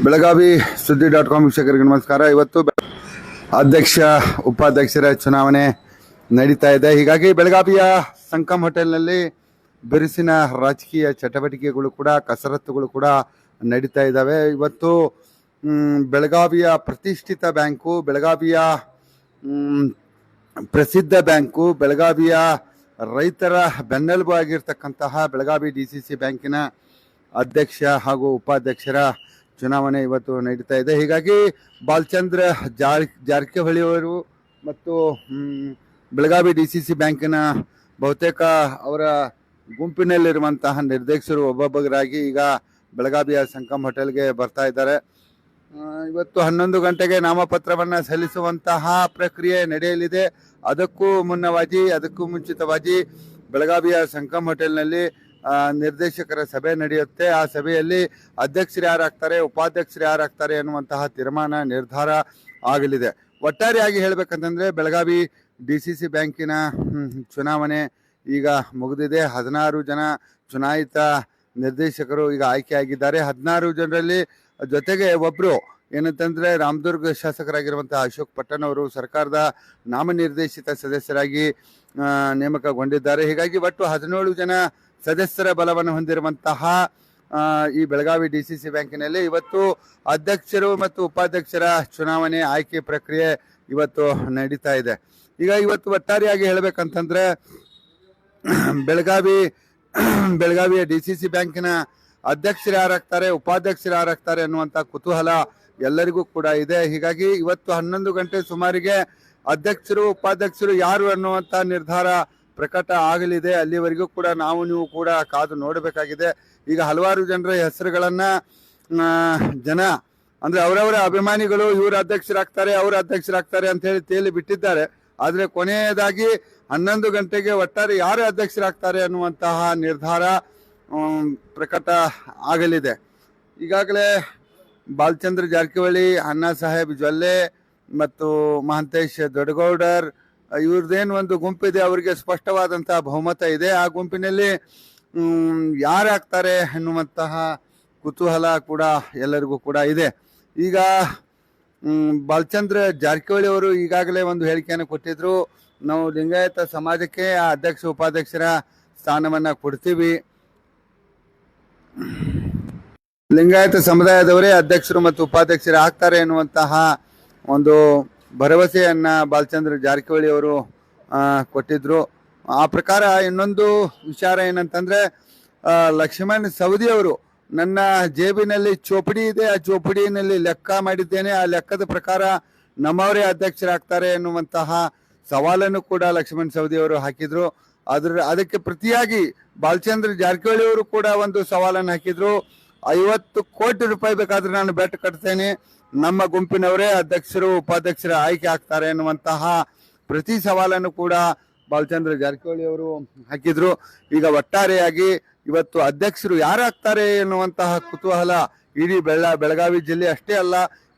ಬೆಳಗಾವಿ ಸುದ್ದಿ.com ವೀಕ್ಷಕರಿಗೆ ನಮಸ್ಕಾರ. ಇವತ್ತು ಅಧ್ಯಕ್ಷ ಉಪಾಧ್ಯಕ್ಷರ ಚುನಾವಣೆ ನಡೀತಾ ಇದೆ. ಹೀಗಾಗಿ ಬೆಳಗಾವಿಯ ಸಂಕಮ್ ಹೋಟೆಲ್ನಲ್ಲಿ ಬಿರುಸಿನ ರಾಜಕೀಯ ಚಟುವಟಿಕೆಗಳು ಕೂಡ ಕಸರತ್ತುಗಳು ಕೂಡ ನಡೀತಾ ಇದ್ದಾವೆ. ಇವತ್ತು ಬೆಳಗಾವಿಯ ಪ್ರತಿಷ್ಠಿತ ಬ್ಯಾಂಕು, ಬೆಳಗಾವಿಯ ಪ್ರಸಿದ್ಧ ಬ್ಯಾಂಕು, ಬೆಳಗಾವಿಯ ರೈತರ ಬೆನ್ನೆಲುಬು ಆಗಿರ್ತಕ್ಕಂತಹ ಬೆಳಗಾವಿ DCC ಬ್ಯಾಂಕಿನ ಅಧ್ಯಕ್ಷ ಹಾಗೂ ಉಪಾಧ್ಯಕ್ಷರ ಚುನಾವಣೆ ಇವತ್ತು ನಡೀತಾ ಇದೆ. ಹೀಗಾಗಿ ಬಾಲಚಂದ್ರ ಜಾರಕಿಹೊಳಿ ಅವರು ಮತ್ತು ಬೆಳಗಾವಿ DCC ಬ್ಯಾಂಕಿನ ಬಹುತೇಕ ಅವರ ಗುಂಪಿನಲ್ಲಿರುವಂತಹ ನಿರ್ದೇಶಕರು ಒಬ್ಬೊಬ್ಬರಾಗಿ ಈಗ ಬೆಳಗಾವಿಯ ಸಂಕಮ್ ಹೋಟೆಲ್ಗೆ ಬರ್ತಾ ಇದ್ದಾರೆ. ಇವತ್ತು 11 ಗಂಟೆಗೆ ನಾಮಪತ್ರವನ್ನು ಸಲ್ಲಿಸುವಂತಹ ಪ್ರಕ್ರಿಯೆ ನಡೆಯಲಿದೆ. ಅದಕ್ಕೂ ಮುಂಚಿತವಾಗಿ ಬೆಳಗಾವಿಯ ಸಂಕಮ್ ಹೋಟೆಲ್ನಲ್ಲಿ ನಿರ್ದೇಶಕರ ಸಭೆ ನಡೆಯುತ್ತೆ. ಆ ಸಭೆಯಲ್ಲಿ ಅಧ್ಯಕ್ಷರು ಯಾರಾಗ್ತಾರೆ, ಉಪಾಧ್ಯಕ್ಷರು ಯಾರಾಗ್ತಾರೆ ಅನ್ನುವಂತಹ ನಿರ್ಧಾರ ಆಗಲಿದೆ. ಒಟ್ಟಾರೆಯಾಗಿ ಹೇಳ್ಬೇಕಂತಂದ್ರೆ ಬೆಳಗಾವಿ DCC ಬ್ಯಾಂಕಿನ ಚುನಾವಣೆ ಈಗ ಮುಗಿದಿದೆ. 16 ಜನ ಚುನಾಯಿತ ನಿರ್ದೇಶಕರು ಈಗ ಆಯ್ಕೆಯಾಗಿದ್ದಾರೆ. 16 ಜನರಲ್ಲಿ ಜೊತೆಗೆ ಒಬ್ರು ಏನಂತಂದ್ರೆ ರಾಮದುರ್ಗ ಶಾಸಕರಾಗಿರುವಂತಹ ಅಶೋಕ್ ಪಟ್ಟಣ್ ಅವರು ಸರ್ಕಾರದ ನಾಮನಿರ್ದೇಶಿತ ಸದಸ್ಯರಾಗಿ ನೇಮಕಗೊಂಡಿದ್ದಾರೆ. ಹೀಗಾಗಿ ಒಟ್ಟು 17 ಜನ ಸದಸ್ಯರ ಬಲವನ್ನು ಹೊಂದಿರುವಂತಹ ಈ ಬೆಳಗಾವಿ DCC ಬ್ಯಾಂಕಿನಲ್ಲಿ ಇವತ್ತು ಅಧ್ಯಕ್ಷರು ಮತ್ತು ಉಪಾಧ್ಯಕ್ಷರ ಚುನಾವಣೆ ಆಯ್ಕೆ ಪ್ರಕ್ರಿಯೆ ಇವತ್ತು ನಡೀತಾ ಇದೆ. ಈಗ ಇವತ್ತು ಒಟ್ಟಾರೆಯಾಗಿ ಹೇಳ್ಬೇಕಂತಂದ್ರೆ ಬೆಳಗಾವಿಯ DCC ಬ್ಯಾಂಕಿನ ಅಧ್ಯಕ್ಷರು ಯಾರಾಗ್ತಾರೆ, ಉಪಾಧ್ಯಕ್ಷರು ಯಾರಾಗ್ತಾರೆ ಅನ್ನುವಂಥ ಕುತೂಹಲ ಎಲ್ಲರಿಗೂ ಕೂಡ ಇದೆ. ಹೀಗಾಗಿ ಇವತ್ತು 11 ಗಂಟೆ ಸುಮಾರಿಗೆ ಅಧ್ಯಕ್ಷರು ಉಪಾಧ್ಯಕ್ಷರು ಯಾರು ಅನ್ನುವಂಥ ನಿರ್ಧಾರ ಪ್ರಕಟ ಆಗಲಿದೆ. ಅಲ್ಲಿವರೆಗೂ ಕೂಡ ನೀವು ಕೂಡ ಕಾದು ನೋಡಬೇಕಾಗಿದೆ. ಈಗ ಹಲವಾರು ಜನರ ಹೆಸರುಗಳನ್ನ ಜನ ಅಂದ್ರೆ ಅವರವರ ಅಭಿಮಾನಿಗಳು ಇವರು ಅಧ್ಯಕ್ಷರಾಗ್ತಾರೆ ಅವ್ರ ಅಧ್ಯಕ್ಷರಾಗ್ತಾರೆ ಅಂತ ಹೇಳಿ ತೇಲಿ ಬಿಟ್ಟಿದ್ದಾರೆ. ಆದ್ರೆ ಕೊನೆಯದಾಗಿ 11 ಗಂಟೆಗೆ ಒಟ್ಟಾರೆ ಯಾರು ಅಧ್ಯಕ್ಷರಾಗ್ತಾರೆ ಅನ್ನುವಂತಹ ನಿರ್ಧಾರ ಪ್ರಕಟ ಆಗಲಿದೆ. ಈಗಾಗಲೇ ಬಾಲಚಂದ್ರ ಜಾರಕಿಹೊಳಿ, ಅಣ್ಣಾ ಸಾಹೇಬ್ ಜೊಲ್ಲೆ ಮತ್ತು ಮಹಂತೇಶ್ ದೊಡ್ಡಗೌಡರ್ ಇವ್ರದ್ದೇನು ಒಂದು ಗುಂಪಿದೆ, ಅವರಿಗೆ ಸ್ಪಷ್ಟವಾದಂತಹ ಬಹುಮತ ಇದೆ. ಆ ಗುಂಪಿನಲ್ಲಿ ಯಾರಾಗ್ತಾರೆ ಎನ್ನುವಂತಹ ಕುತೂಹಲ ಕೂಡ ಎಲ್ಲರಿಗೂ ಕೂಡ ಇದೆ. ಈಗ ಬಾಲಚಂದ್ರ ಜಾರಕಿಹೊಳಿ ಅವರು ಈಗಾಗಲೇ ಒಂದು ಹೇಳಿಕೆಯನ್ನು ಕೊಟ್ಟಿದ್ರು, ನಾವು ಲಿಂಗಾಯತ ಸಮಾಜಕ್ಕೆ ಆ ಅಧ್ಯಕ್ಷ ಉಪಾಧ್ಯಕ್ಷರ ಸ್ಥಾನವನ್ನ ಕೊಡ್ತೀವಿ, ಲಿಂಗಾಯತ ಸಮುದಾಯದವರೇ ಅಧ್ಯಕ್ಷರು ಮತ್ತು ಉಪಾಧ್ಯಕ್ಷರು ಆಗ್ತಾರೆ ಎನ್ನುವಂತಹ ಒಂದು ಭರವಸೆಯನ್ನ ಬಾಲಚಂದ್ರ ಜಾರಕಿಹೊಳಿ ಅವರು ಕೊಟ್ಟಿದ್ರು. ಆ ಪ್ರಕಾರ ಇನ್ನೊಂದು ವಿಚಾರ ಏನಂತಂದ್ರೆ ಲಕ್ಷ್ಮಣ್ ಸವದಿ ಅವರು ನನ್ನ ಜೇಬಿನಲ್ಲಿ ಚೋಪಡಿ ಇದೆ, ಆ ಚೋಪಡಿನಲ್ಲಿ ಲೆಕ್ಕ ಮಾಡಿದ್ದೇನೆ, ಆ ಲೆಕ್ಕದ ಪ್ರಕಾರ ನಮ್ಮವರೇ ಅಧ್ಯಕ್ಷರಾಗ್ತಾರೆ ಎನ್ನುವಂತಹ ಸವಾಲನ್ನು ಕೂಡ ಲಕ್ಷ್ಮಣ್ ಸವದಿ ಅವರು ಹಾಕಿದ್ರು. ಅದಕ್ಕೆ ಪ್ರತಿಯಾಗಿ ಬಾಲಚಂದ್ರ ಜಾರಕಿಹೊಳಿ ಅವರು ಕೂಡ ಒಂದು ಸವಾಲನ್ನು ಹಾಕಿದ್ರು. 50 ಕೋಟಿ ರೂಪಾಯಿ ಬೇಕಾದ್ರೆ ನಾನು ಬೆಟ್ ಕಟ್ತೇನೆ, ನಮ್ಮ ಗುಂಪಿನವರೇ ಅಧ್ಯಕ್ಷರು ಉಪಾಧ್ಯಕ್ಷರ ಆಯ್ಕೆ ಆಗ್ತಾರೆ ಎನ್ನುವಂತಹ ಪ್ರತಿ ಸವಾಲನ್ನು ಕೂಡ ಬಾಲಚಂದ್ರ ಜಾರಕಿಹೊಳಿ ಅವರು ಹಾಕಿದ್ರು. ಈಗ ಒಟ್ಟಾರೆಯಾಗಿ ಇವತ್ತು ಅಧ್ಯಕ್ಷರು ಯಾರಾಗ್ತಾರೆ ಎನ್ನುವಂತಹ ಕುತೂಹಲ ಇಡೀ ಬೆಳಗಾವಿ ಜಿಲ್ಲೆ ಅಷ್ಟೇ ಅಲ್ಲ,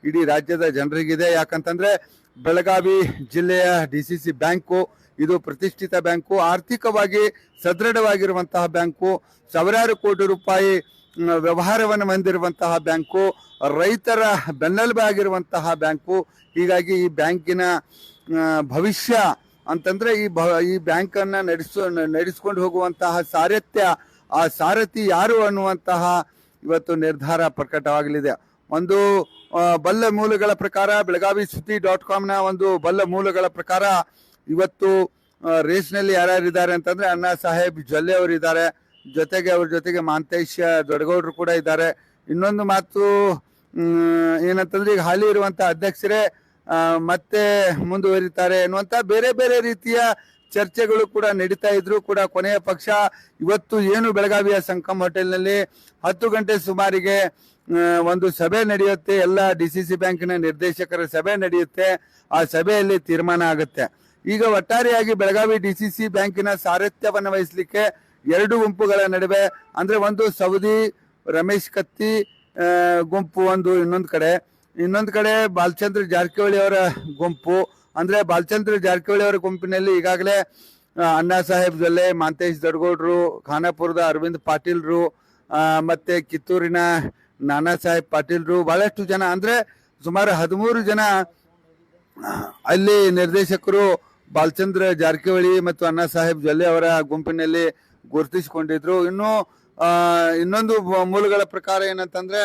ಇಡೀ ರಾಜ್ಯದ ಜನರಿಗಿದೆ. ಯಾಕಂತಂದ್ರೆ ಬೆಳಗಾವಿ ಜಿಲ್ಲೆಯ DCC ಬ್ಯಾಂಕು ಇದು ಪ್ರತಿಷ್ಠಿತ ಬ್ಯಾಂಕು, ಆರ್ಥಿಕವಾಗಿ ಸದೃಢವಾಗಿರುವಂತಹ ಬ್ಯಾಂಕು, ಸಾವಿರಾರು ಕೋಟಿ ರೂಪಾಯಿ ವ್ಯವಹಾರವನ್ನು ಹೊಂದಿರುವಂತಹ ಬ್ಯಾಂಕು, ರೈತರ ಬೆನ್ನೆಲುಬು ಆಗಿರುವಂತಹ ಬ್ಯಾಂಕು. ಹೀಗಾಗಿ ಈ ಬ್ಯಾಂಕಿನ ಭವಿಷ್ಯ ಅಂತಂದ್ರೆ ಈ ಬ್ಯಾಂಕ್ ಅನ್ನ ನಡೆಸ್ಕೊಂಡು ಹೋಗುವಂತಹ ಆ ಸಾರಥಿ ಯಾರು ಅನ್ನುವಂತಹ ಇವತ್ತು ನಿರ್ಧಾರ ಪ್ರಕಟವಾಗಲಿದೆ. ಒಂದು ಬಲ್ಲ ಮೂಲಗಳ ಪ್ರಕಾರ, ಬೆಳಗಾವಿ ಸುದ್ದಿ.com ನ ಒಂದು ಬಲ್ಲ ಮೂಲಗಳ ಪ್ರಕಾರ ಇವತ್ತು ರೇಸ್ನಲ್ಲಿ ಯಾರ್ಯಾರಿದ್ದಾರೆ ಅಂತಂದ್ರೆ ಅಣ್ಣಾ ಸಾಹೇಬ್ ಜೊಲ್ಲೆ ಅವರು ಇದ್ದಾರೆ, ಜೊತೆಗೆ ಅವ್ರ ಜೊತೆಗೆ ಮಹಂತೇಶ್ ದೊಡ್ಡಗೌಡರು ಕೂಡ ಇದ್ದಾರೆ. ಇನ್ನೊಂದು ಮಾತು ಏನಂತಂದ್ರೆ ಈಗ ಹಾಲಿ ಇರುವಂತಹ ಅಧ್ಯಕ್ಷರೇ ಮತ್ತೆ ಮುಂದುವರಿತಾರೆ ಎನ್ನುವಂತ ಬೇರೆ ಬೇರೆ ರೀತಿಯ ಚರ್ಚೆಗಳು ಕೂಡ ನಡೀತಾ ಇದ್ರು ಕೂಡ ಕೊನೆಯ ಪಕ್ಷ ಇವತ್ತು ಏನು ಬೆಳಗಾವಿಯ ಸಂಕಮ್ ಹೋಟೆಲ್ನಲ್ಲಿ 10 ಗಂಟೆ ಸುಮಾರಿಗೆ ಒಂದು ಸಭೆ ನಡೆಯುತ್ತೆ, ಎಲ್ಲ DCC ಬ್ಯಾಂಕಿನ ನಿರ್ದೇಶಕರ ಸಭೆ ನಡೆಯುತ್ತೆ. ಆ ಸಭೆಯಲ್ಲಿ ತೀರ್ಮಾನ ಆಗುತ್ತೆ. ಈಗ ಒಟ್ಟಾರೆಯಾಗಿ ಬೆಳಗಾವಿ DCC ಬ್ಯಾಂಕಿನ ಸಾರಥ್ಯವನ್ನು ವಹಿಸಲಿಕ್ಕೆ 2 ಗುಂಪುಗಳ ನಡುವೆ ಅಂದ್ರೆ ಒಂದು ಸವದಿ ರಮೇಶ್ ಕತ್ತಿ ಗುಂಪು ಒಂದು, ಇನ್ನೊಂದು ಕಡೆ ಬಾಲಚಂದ್ರ ಜಾರಕಿಹೊಳಿ ಅವರ ಗುಂಪು. ಅಂದ್ರೆ ಬಾಲಚಂದ್ರ ಜಾರಕಿಹೊಳಿ ಅವರ ಗುಂಪಿನಲ್ಲಿ ಈಗಾಗಲೇ ಅಣ್ಣಾ ಸಾಹೇಬ್ ಜೊಲ್ಲೆ, ಮಹಂತೇಶ್ ದೊಡ್ಡಗೌಡರು, ಖಾನಾಪುರದ ಅರವಿಂದ್ ಪಾಟೀಲ್ರು, ಮತ್ತೆ ಕಿತ್ತೂರಿನ ನಾನಾ ಸಾಹೇಬ್ ಪಾಟೀಲ್ರು ಬಹಳಷ್ಟು ಜನ ಅಂದ್ರೆ ಸುಮಾರು 13 ಜನ ಅಲ್ಲಿ ನಿರ್ದೇಶಕರು ಬಾಲಚಂದ್ರ ಜಾರಕಿಹೊಳಿ ಮತ್ತು ಅಣ್ಣಾ ಸಾಹೇಬ್ ಜೊಲ್ಲೆ ಅವರ ಗುಂಪಿನಲ್ಲಿ ಗುರುತಿಸಿಕೊಂಡಿದ್ರು. ಇನ್ನೊಂದು ಮೂಲಗಳ ಪ್ರಕಾರ ಏನಂತಂದ್ರೆ